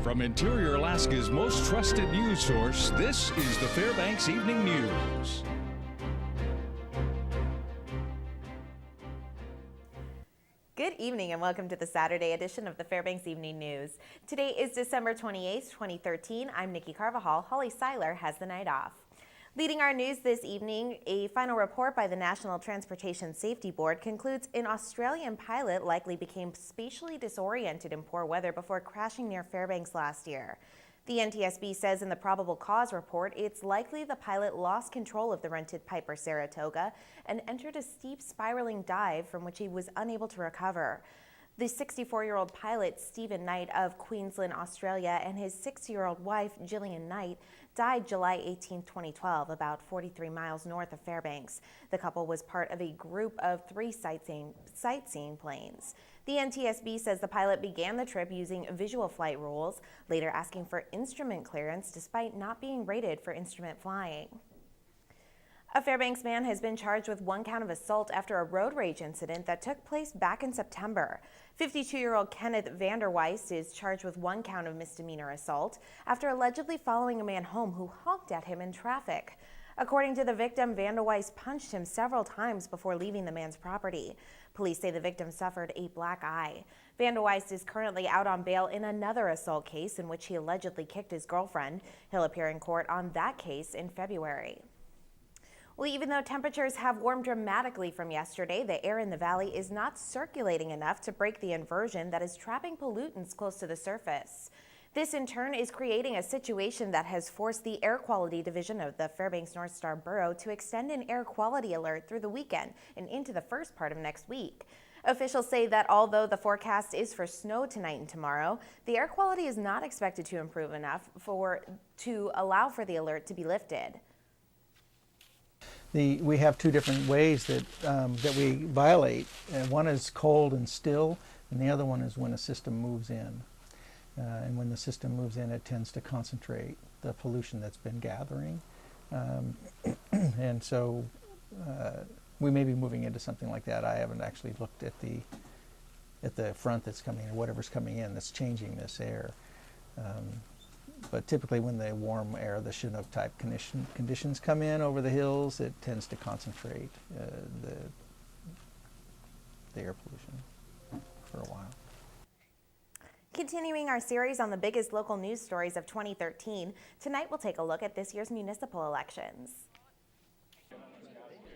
From Interior Alaska's most trusted news source, this is the Fbx Evening News. Good evening and welcome to the Saturday edition of the Fbx Evening News. Today is December 28th, 2013. I'm Nikki Carvajal. Holly Seiler has the night off. Leading our news this evening, a final report by the National Transportation Safety Board concludes an Australian pilot likely became spatially disoriented in poor weather before crashing near Fairbanks last year. The NTSB says in the probable cause report, it's likely the pilot lost control of the rented Piper Saratoga and entered a steep spiraling dive from which he was unable to recover. The 64-year-old pilot, Stephen Knight of Queensland, Australia, and his 6-year-old wife, Gillian Knight, died July 18, 2012, about 43 miles north of Fairbanks. The couple was part of a group of 3 sightseeing planes. The NTSB says the pilot began the trip using visual flight rules, later asking for instrument clearance despite not being rated for instrument flying. A Fairbanks man has been charged with 1 count of assault after a road rage incident that took place back in September. 52-year-old Kenneth Vanderweist is charged with 1 count of misdemeanor assault after allegedly following a man home who honked at him in traffic. According to the victim, Vanderweist punched him several times before leaving the man's property. Police say the victim suffered a black eye. Vanderweist is currently out on bail in another assault case in which he allegedly kicked his girlfriend. He'll appear in court on that case in February. Well, even though temperatures have warmed dramatically from yesterday, the air in the valley is not circulating enough to break the inversion that is trapping pollutants close to the surface. This, in turn, is creating a situation that has forced the Air Quality Division of the Fairbanks North Star Borough to extend an air quality alert through the weekend and into the first part of next week. Officials say that although the forecast is for snow tonight and tomorrow, the air quality is not expected to improve enough to allow for the alert to be lifted. We have 2 different ways that we violate. One is cold and still, and the other one is when a system moves in. And when the system moves in, it tends to concentrate the pollution that's been gathering. And so we may be moving into something like that. I haven't actually looked at the front that's coming in, or whatever's coming in that's changing this air. But typically when the warm air, the Chinook type conditions come in over the hills, it tends to concentrate the air pollution for a while. Continuing our series on the biggest local news stories of 2013, tonight we'll take a look at this year's municipal elections.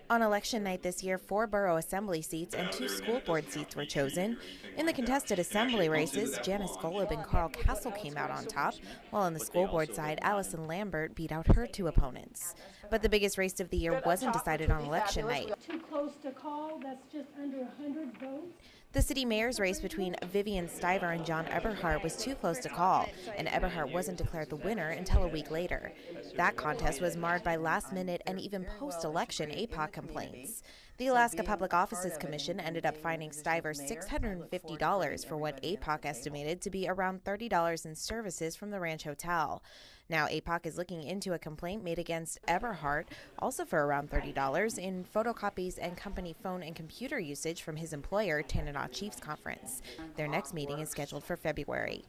On election night this year, 4 borough assembly seats and 2 school board seats were chosen. In the contested assembly races, Janice Golub and Carl Castle came out on top, while on the school board side, Allison Lambert beat out her 2 opponents. But the biggest race of the year wasn't decided on election night. Too close to call, that's just under 100 votes. The city mayor's race between Vivian Stiver and John Eberhart was too close to call, and Eberhart wasn't declared the winner until a week later. That contest was marred by last-minute and even post-election APOC complaints. The Alaska Public Offices Commission ended up fining Stiver $650 for what APOC estimated to be around $30 in services from the Ranch Hotel. Now APOC is looking into a complaint made against Eberhart, also for around $30, in photocopies and company phone and computer usage from his employer, Tanana Chiefs Conference. Their next meeting is scheduled for February.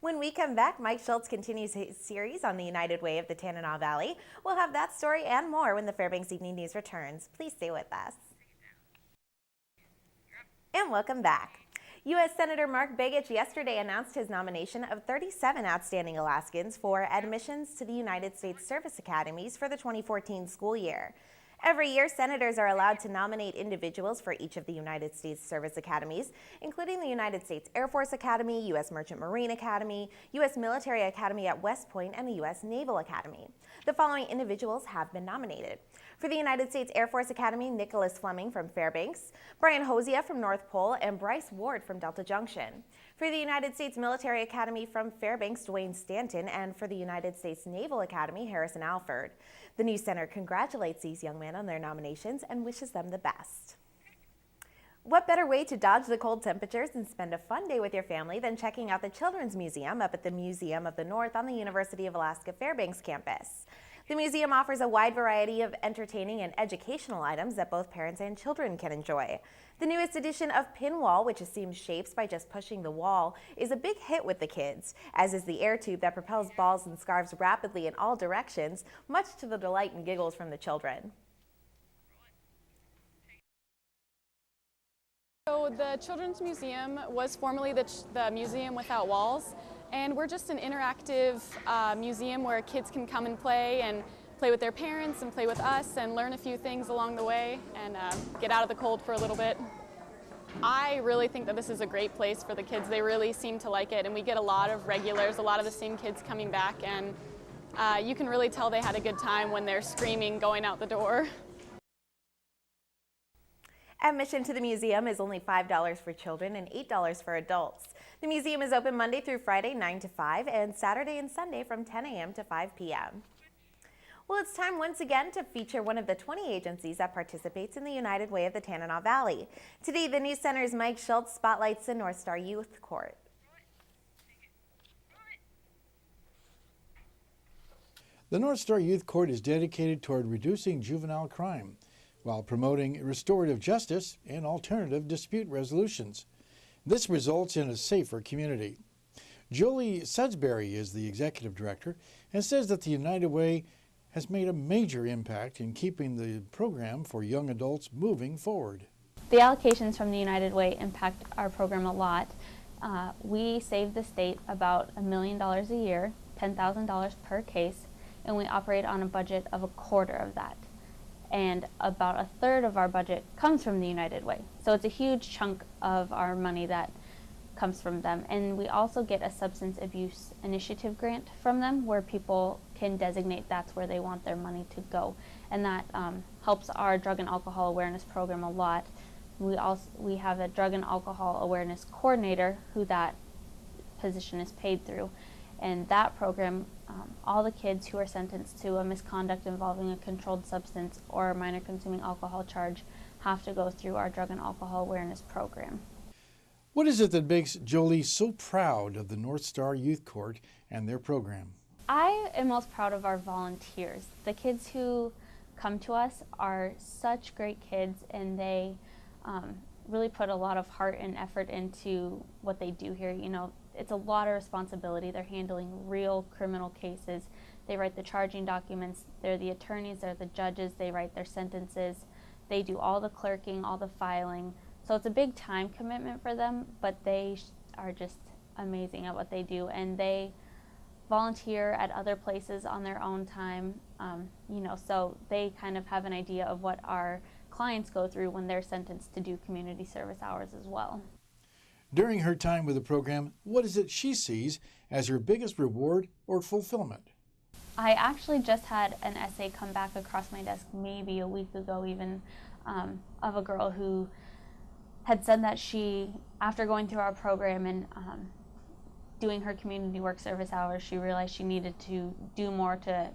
When we come back, Mike Schultz continues his series on the United Way of the Tanana Valley. We'll have that story and more when the Fairbanks Evening News returns. Please stay with us. And welcome back. U.S. Senator Mark Begich yesterday announced his nomination of 37 outstanding Alaskans for admissions to the United States Service Academies for the 2014 school year. Every year, senators are allowed to nominate individuals for each of the United States Service Academies, including the United States Air Force Academy, U.S. Merchant Marine Academy, U.S. Military Academy at West Point, and the U.S. Naval Academy. The following individuals have been nominated. For the United States Air Force Academy, Nicholas Fleming from Fairbanks, Brian Hosea from North Pole, and Bryce Ward from Delta Junction. For the United States Military Academy from Fairbanks, Dwayne Stanton, and for the United States Naval Academy, Harrison Alford. The News Center congratulates these young men on their nominations and wishes them the best. What better way to dodge the cold temperatures and spend a fun day with your family than checking out the Children's Museum up at the Museum of the North on the University of Alaska Fairbanks campus. The museum offers a wide variety of entertaining and educational items that both parents and children can enjoy. The newest edition of Pinwall, which assumes shapes by just pushing the wall, is a big hit with the kids, as is the air tube that propels balls and scarves rapidly in all directions, much to the delight and giggles from the children. So the Children's Museum was formerly the Museum Without Walls, and we're just an interactive museum where kids can come and play with their parents and play with us and learn a few things along the way and get out of the cold for a little bit. I really think that this is a great place for the kids. They really seem to like it, and we get a lot of regulars, a lot of the same kids coming back, and you can really tell they had a good time when they're screaming going out the door. Admission to the museum is only $5 for children and $8 for adults. The museum is open Monday through Friday 9 to 5 and Saturday and Sunday from 10 a.m. to 5 p.m. Well, it's time once again to feature one of the 20 agencies that participates in the United Way of the Tanana Valley. Today, the News Center's Mike Schultz spotlights the North Star Youth Court. The North Star Youth Court is dedicated toward reducing juvenile crime while promoting restorative justice and alternative dispute resolutions. This results in a safer community. Jolie Sudsbury is the executive director and says that the United Way has made a major impact in keeping the program for young adults moving forward. The allocations from the United Way impact our program a lot. We save the state about $1 million a year, $10,000 per case, and we operate on a budget of a quarter of that. And about a third of our budget comes from the United Way. So it's a huge chunk of our money that comes from them. And we also get a substance abuse initiative grant from them where people can designate that's where they want their money to go. And that helps our drug and alcohol awareness program a lot. We have a drug and alcohol awareness coordinator who that position is paid through. And that program, all the kids who are sentenced to a misconduct involving a controlled substance or a minor consuming alcohol charge have to go through our drug and alcohol awareness program. What is it that makes Jolie so proud of the North Star Youth Court and their program? I am most proud of our volunteers. The kids who come to us are such great kids, and they really put a lot of heart and effort into what they do here. You know, it's a lot of responsibility. They're handling real criminal cases. They write the charging documents. They're the attorneys, they're the judges. They write their sentences. They do all the clerking, all the filing. So it's a big time commitment for them, but they are just amazing at what they do, and they volunteer at other places on their own time, so they kind of have an idea of what our clients go through when they're sentenced to do community service hours as well. During her time with the program, what is it she sees as her biggest reward or fulfillment? I actually just had an essay come back across my desk maybe a week ago even, of a girl who had said that she, after going through our program and doing her community work service hours, she realized she needed to do more to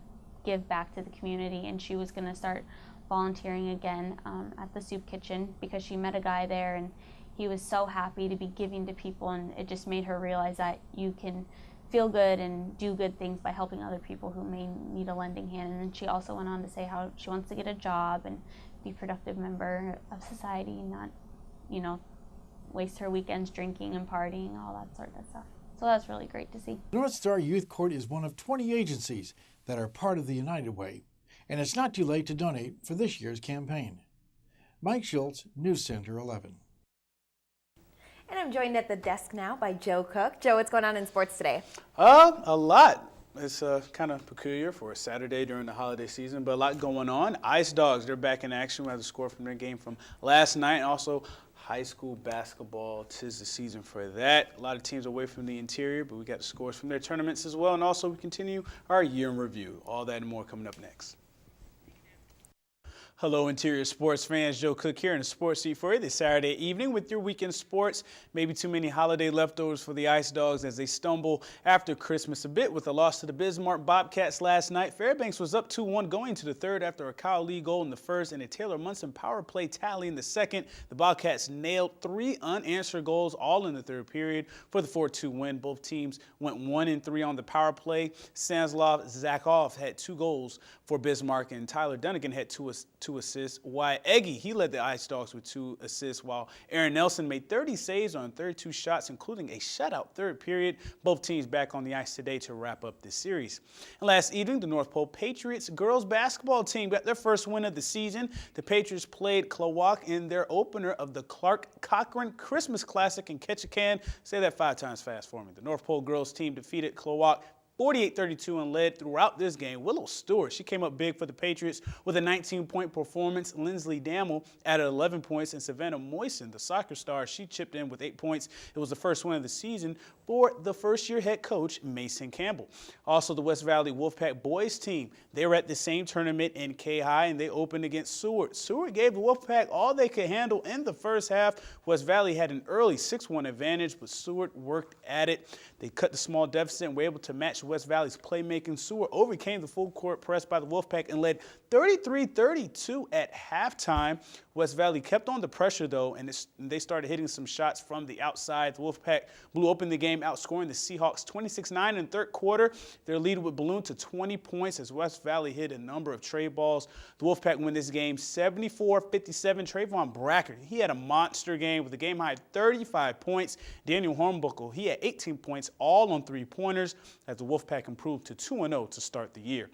give back to the community, and she was going to start volunteering again at the soup kitchen because she met a guy there and he was so happy to be giving to people, and it just made her realize that you can feel good and do good things by helping other people who may need a lending hand. And then she also went on to say how she wants to get a job and be a productive member of society and not, waste her weekends drinking and partying, all that sort of stuff. So that's really great to see. North Star Youth Court is one of 20 agencies that are part of the United Way, and it's not too late to donate for this year's campaign. Mike Schultz, News Center 11. And I'm joined at the desk now by Joe Cook. Joe, what's going on in sports today? A lot. It's kind of peculiar for a Saturday during the holiday season, but a lot going on. Ice Dogs, they're back in action. We have the score from their game from last night. Also, high school basketball, 'tis the season for that. A lot of teams away from the interior, but we got the scores from their tournaments as well. And also, we continue our year in review. All that and more coming up next. Hello, Interior Sports fans. Joe Cook here in the Sports Seat for you this Saturday evening with your weekend sports. Maybe too many holiday leftovers for the Ice Dogs as they stumble after Christmas a bit with a loss to the Bismarck Bobcats last night. Fairbanks was up 2-1 going to the third after a Kyle Lee goal in the first and a Taylor Munson power play tally in the second. The Bobcats nailed 3 unanswered goals all in the third period for the 4-2 win. Both teams went 1-3 on the power play. Stanislav Zakov had 2 goals for Bismarck and Tyler Dunnigan had 2 assists. Wyatt Eggy, he led the Ice Dogs with 2 assists, while Aaron Nelson made 30 saves on 32 shots, including a shutout third period. Both teams back on the ice today to wrap up this series. And last evening, the North Pole Patriots girls basketball team got their first win of the season. The Patriots played Klawock in their opener of the Clark Cochran Christmas Classic in Ketchikan. Say that 5 times fast for me. The North Pole girls team defeated Klawock 48-32 and led throughout this game. Willow Stewart, she came up big for the Patriots with a 19-point performance. Lindsley Dammel added 11 points, and Savannah Moyson, the soccer star, she chipped in with 8 points. It was the first win of the season for the first-year head coach, Mason Campbell. Also, the West Valley Wolfpack boys team, they were at the same tournament in K-High, and they opened against Seward. Seward gave the Wolfpack all they could handle in the first half. West Valley had an early 6-1 advantage, but Seward worked at it. They cut the small deficit and were able to match West Valley's playmaking. Seward overcame the full court press by the Wolfpack and led 33-32 at halftime. West Valley kept on the pressure, though, and they started hitting some shots from the outside. The Wolfpack blew open the game, outscoring the Seahawks 26-9 in the third quarter. Their lead would balloon to 20 points as West Valley hit a number of trade balls. The Wolfpack win this game 74-57. Trayvon Brackett, he had a monster game with a game-high 35 points. Daniel Hornbuckle, he had 18 points, all on 3-pointers, as the Wolfpack improved to 2-0 to start the year.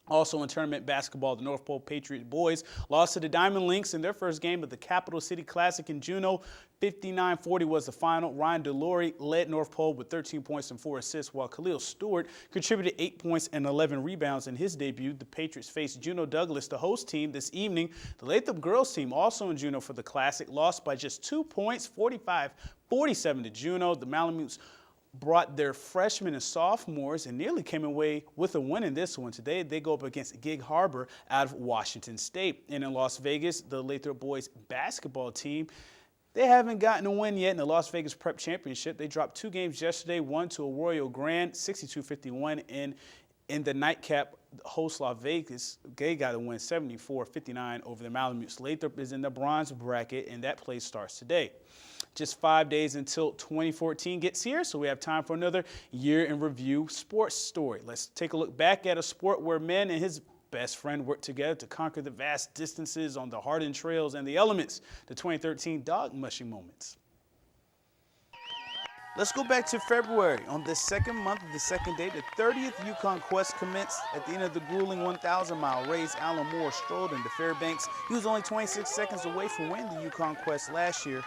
Also in tournament basketball, the North Pole Patriots boys lost to the Diamond Lynx in their first game of the Capital City Classic in Juneau. 59-40 was the final. Ryan Delory led North Pole with 13 points and 4 assists, while Khalil Stewart contributed 8 points and 11 rebounds in his debut. The Patriots faced Juneau Douglas, the host team, this evening. The Latham girls team, also in Juneau for the Classic, lost by just 2 points, 45-47 to Juneau. The Malamutes brought their freshmen and sophomores and nearly came away with a win in this one. Today, they go up against Gig Harbor out of Washington State. And in Las Vegas, the Lathrop boys basketball team, they haven't gotten a win yet in the Las Vegas Prep Championship. They dropped 2 games yesterday, one to Arroyo Grande, 62-51, and in the nightcap, host Las Vegas, they got a win 74-59 over the Malamutes. Lathrop is in the bronze bracket, and that play starts today. Just 5 days until 2014 gets here, so we have time for another year in review sports story. Let's take a look back at a sport where man and his best friend worked together to conquer the vast distances on the hardened trails and the elements, the 2013 dog mushing moments. Let's go back to February. On the second month of the second day, the 30th Yukon Quest commenced. At the end of the grueling 1,000-mile race, Alan Moore strolled into Fairbanks. He was only 26 seconds away from winning the Yukon Quest last year.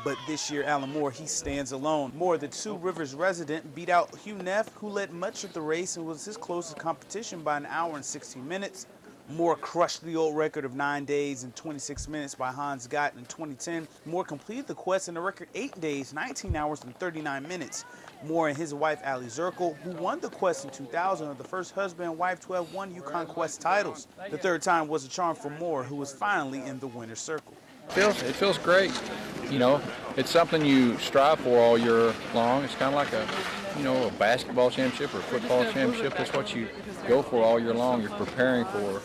But this year, Alan Moore, he stands alone. Moore, the Two Rivers resident, beat out Hugh Neff, who led much of the race and was his closest competition by 1 hour and 16 minutes. Moore crushed the old record of 9 days and 26 minutes by Hans Gott in 2010. Moore completed the quest in a record 8 days, 19 hours and 39 minutes. Moore and his wife, Allie Zirkle, who won the quest in 2000, are the first husband and wife to have won Yukon Quest titles. The third time was a charm for Moore, who was finally in the winner's circle. It feels great. You know, it's something you strive for all year long. It's kind of like a basketball championship or a football championship. That's what you go for all year long. You're preparing for.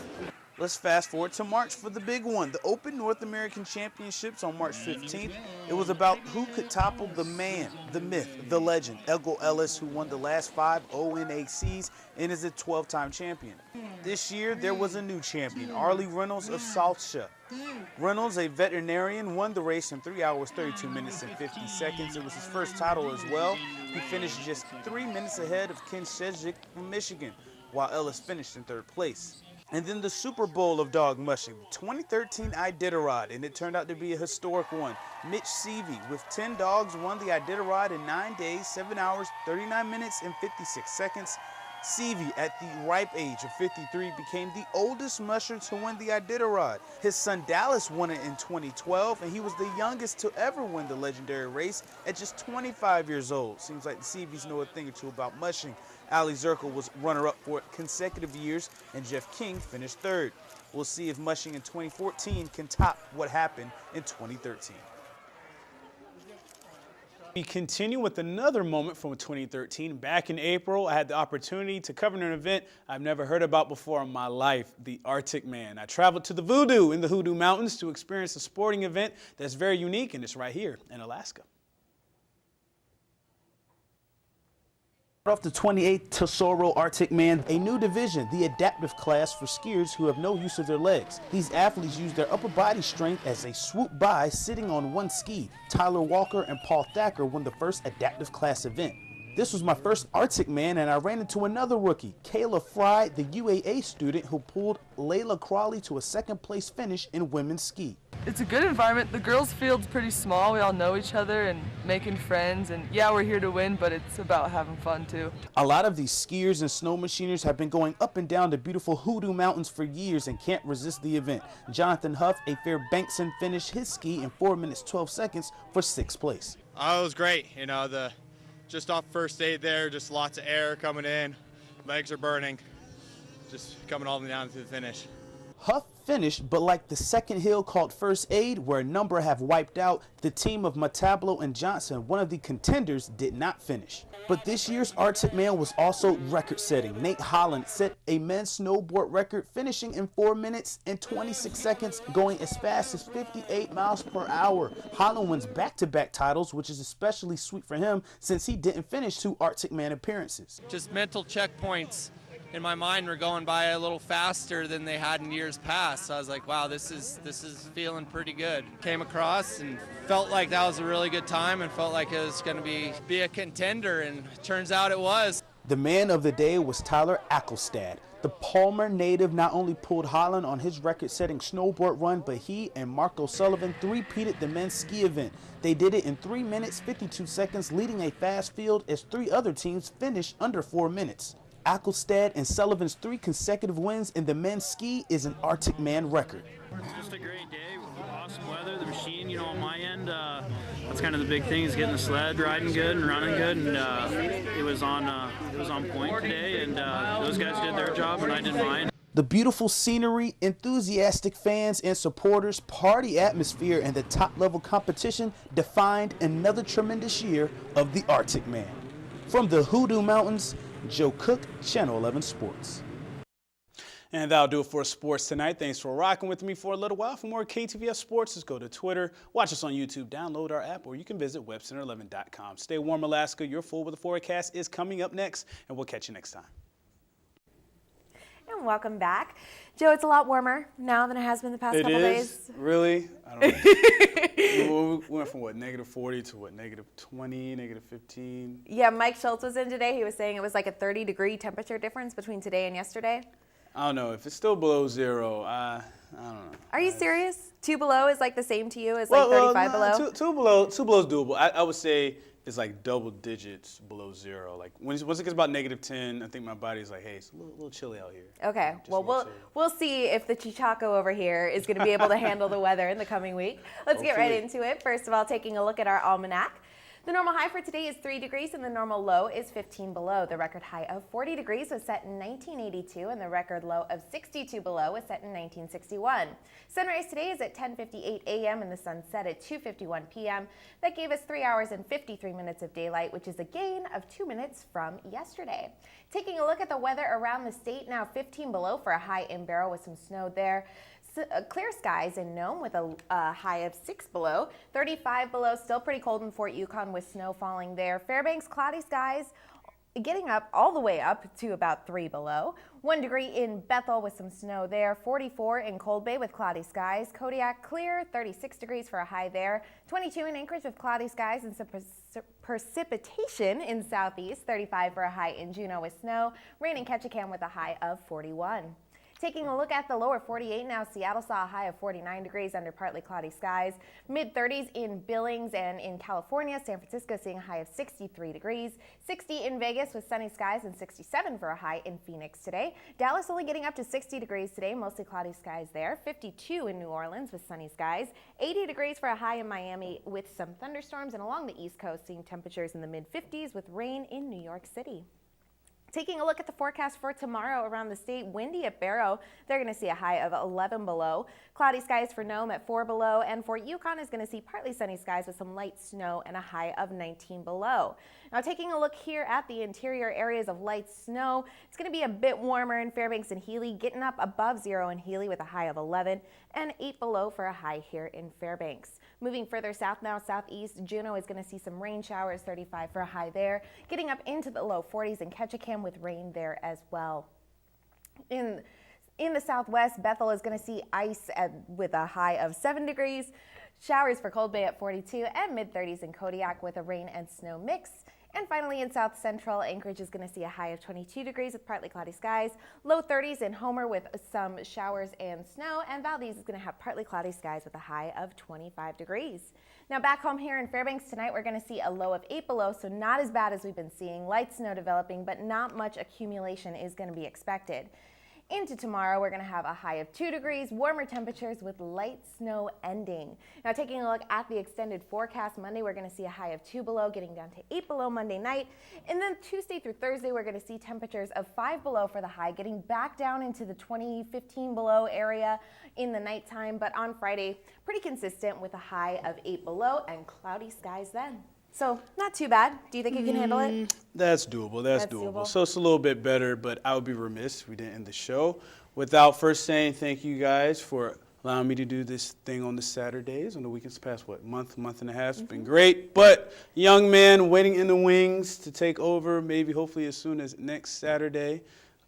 Let's fast forward to March for the big one, the Open North American Championships on March 15th. It was about who could topple the man, the myth, the legend, Elgo Ellis, who won the last 5 ONACs and is a 12-time champion. This year, there was a new champion, Arlie Reynolds of Salsha. Reynolds, a veterinarian, won the race in 3 hours, 32 minutes, and 50 seconds. It was his first title as well. He finished just 3 minutes ahead of Ken Shedzik from Michigan, while Ellis finished in 3rd place. And then the Super Bowl of dog mushing, 2013 Iditarod, and it turned out to be a historic one. Mitch Seavey, with 10 dogs, won the Iditarod in 9 days, 7 hours, 39 minutes, and 56 seconds. Seavey, at the ripe age of 53, became the oldest musher to win the Iditarod. His son Dallas won it in 2012, and he was the youngest to ever win the legendary race at just 25 years old. Seems like the Seaveys know a thing or two about mushing. Ali Zirkle was runner-up for consecutive years, and Jeff King finished 3rd. We'll see if mushing in 2014 can top what happened in 2013. We continue with another moment from 2013. Back in April, I had the opportunity to cover an event I've never heard about before in my life, the Arctic Man. I traveled to the Voodoo in the Hoodoo Mountains to experience a sporting event that's very unique, and it's right here in Alaska. Off the 28th Tesoro Arctic Man, a new division, the adaptive class for skiers who have no use of their legs. These athletes use their upper body strength as they swoop by sitting on one ski. Tyler Walker and Paul Thacker won the first adaptive class event. This was my first Arctic Man, and I ran into another rookie, Kayla Fry, the UAA student who pulled Layla Crawley to a second place finish in women's ski. It's a good environment. The girls' field's pretty small. We all know each other and making friends, and yeah, we're here to win, but it's about having fun too. A lot of these skiers and snow machiners have been going up and down the beautiful Hoodoo Mountains for years and can't resist the event. Jonathan Huff, a Fairbankson, finished his ski in 4 minutes 12 seconds for 6th place. Oh, it was great. You know, just off first aid there, just lots of air coming in, legs are burning, just coming all the way down to the finish. Huff finished, but like the second hill called First Aid, where a number have wiped out, the team of Matablo and Johnson, one of the contenders, did not finish. But this year's Arctic Man was also record-setting. Nate Holland set a men's snowboard record, finishing in 4 minutes and 26 seconds, going as fast as 58 miles per hour. Holland wins back-to-back titles, which is especially sweet for him since he didn't finish 2 Arctic Man appearances. Just mental checkpoints in my mind were going by a little faster than they had in years past. So I was like, wow, this is feeling pretty good. Came across and felt like that was a really good time and felt like it was going to be a contender, and turns out it was. The man of the day was Tyler Ackelstad. The Palmer native not only pulled Holland on his record-setting snowboard run, but he and Mark O'Sullivan three-peated the men's ski event. They did it in 3 minutes 52 seconds, leading a fast field as 3 other teams finished under 4 minutes. Ackelstad and Sullivan's 3 consecutive wins in the men's ski is an Arctic Man record. It's just a great day, awesome weather, the machine, you know, on my end, that's kind of the big thing, is getting the sled riding good and running good, and it was on point today, and those guys did their job and I did mine. The beautiful scenery, enthusiastic fans and supporters, party atmosphere, and the top-level competition defined another tremendous year of the Arctic Man. From the Hoodoo Mountains, Joe Cook, Channel 11 Sports. And that'll do it for sports tonight. Thanks for rocking with me for a little while. For more KTVS Sports, just go to Twitter, watch us on YouTube, download our app, or you can visit webcenter11.com. Stay warm, Alaska. Your full weather forecast is coming up next, and we'll catch you next time. And welcome back. Joe, it's a lot warmer now than it has been the past couple days. Really? I don't know. We went from what, -40 to what, -20, -15? Yeah, Mike Schultz was in today. He was saying it was like a 30-degree temperature difference between today and yesterday. I don't know. If it's still below 0, I don't know. Are you serious? 2 below is like the same to you as like 35 below? 2 below is doable. I would say it's like double digits below 0. Like once it gets about -10, I think my body's like, hey, it's a little chilly out here. Okay, well, we'll see if the Chichaco over here is going to be able to handle the weather in the coming week. Let's get right into it. First of all, taking a look at our almanac. The normal high for today is 3 degrees and the normal low is 15 below. The record high of 40 degrees was set in 1982 and the record low of 62 below was set in 1961. Sunrise today is at 10:58 a.m. and the sun set at 2:51 p.m. That gave us 3 hours and 53 minutes of daylight, which is a gain of 2 minutes from yesterday. Taking a look at the weather around the state, now 15 below for a high in Barrow with some snow there. Clear skies in Nome with a high of 6 below. 35 below, still pretty cold in Fort Yukon with snow falling there. Fairbanks, cloudy skies, getting up all the way up to about 3 below. 1 degree in Bethel with some snow there. 44 in Cold Bay with cloudy skies. Kodiak clear, 36 degrees for a high there. 22 in Anchorage with cloudy skies and some precipitation in Southeast. 35 for a high in Juneau with snow. Rain in Ketchikan with a high of 41. Taking a look at the lower 48 now, Seattle saw a high of 49 degrees under partly cloudy skies. Mid-30s in Billings and in California. San Francisco seeing a high of 63 degrees. 60 in Vegas with sunny skies and 67 for a high in Phoenix today. Dallas only getting up to 60 degrees today, mostly cloudy skies there. 52 in New Orleans with sunny skies. 80 degrees for a high in Miami with some thunderstorms, and along the East Coast seeing temperatures in the mid-50s with rain in New York City. Taking a look at the forecast for tomorrow around the state, windy at Barrow, they're going to see a high of 11 below. Cloudy skies for Nome at 4 below, and for Yukon is going to see partly sunny skies with some light snow and a high of 19 below. Now taking a look here at the interior areas of light snow, it's going to be a bit warmer in Fairbanks and Healy, getting up above 0 in Healy with a high of 11 and 8 below for a high here in Fairbanks. Moving further south now, southeast, Juneau is going to see some rain showers, 35 for a high there, getting up into the low 40s in Ketchikan with rain there as well. In the southwest, Bethel is going to see ice with a high of 7 degrees, showers for Cold Bay at 42 and mid-30s in Kodiak with a rain and snow mix. And finally in south central, Anchorage is going to see a high of 22 degrees with partly cloudy skies, low 30s in Homer with some showers and snow, and Valdez is going to have partly cloudy skies with a high of 25 degrees. Now back home here in Fairbanks tonight, we're going to see a low of 8 below, so not as bad as we've been seeing. Light snow developing, but not much accumulation is going to be expected. Into tomorrow, we're going to have a high of 2 degrees, warmer temperatures with light snow ending. Now taking a look at the extended forecast, Monday we're going to see a high of 2 below, getting down to 8 below Monday night. And then Tuesday through Thursday, we're going to see temperatures of 5 below for the high, getting back down into the 15 below area in the nighttime. But on Friday, pretty consistent with a high of 8 below and cloudy skies then. So not too bad. Do you think you can handle it? That's doable. That's doable. So it's a little bit better, but I would be remiss if we didn't end the show without first saying thank you guys for allowing me to do this thing on the Saturdays, on the weekends past, month and a half. It's been great. But young man waiting in the wings to take over, maybe hopefully as soon as next Saturday.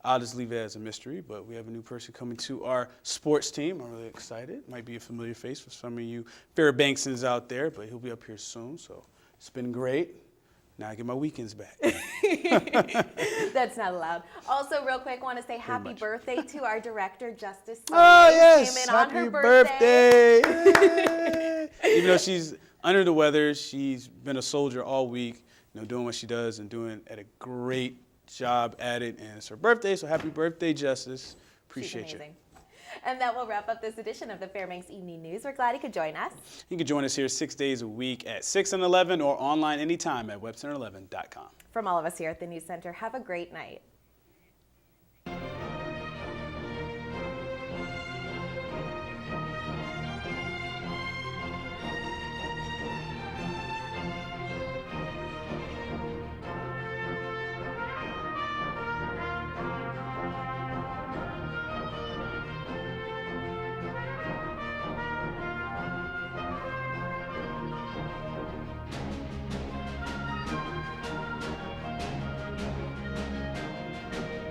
I'll just leave it as a mystery, but we have a new person coming to our sports team. I'm really excited. Might be a familiar face for some of you Fairbanksans out there, but he'll be up here soon, so it's been great. Now I get my weekends back. That's not allowed. Also, real quick, want to say happy birthday to our director, Justice. Oh, yes. Came in Happy on her birthday. Even though she's under the weather, she's been a soldier all week, doing what she does and doing a great job at it. And it's her birthday, so happy birthday, Justice. Appreciate you. And that will wrap up this edition of the Fairbanks Evening News. We're glad you could join us. You can join us here 6 days a week at 6 and 11 or online anytime at webcenter11.com. From all of us here at the News Center, have a great night.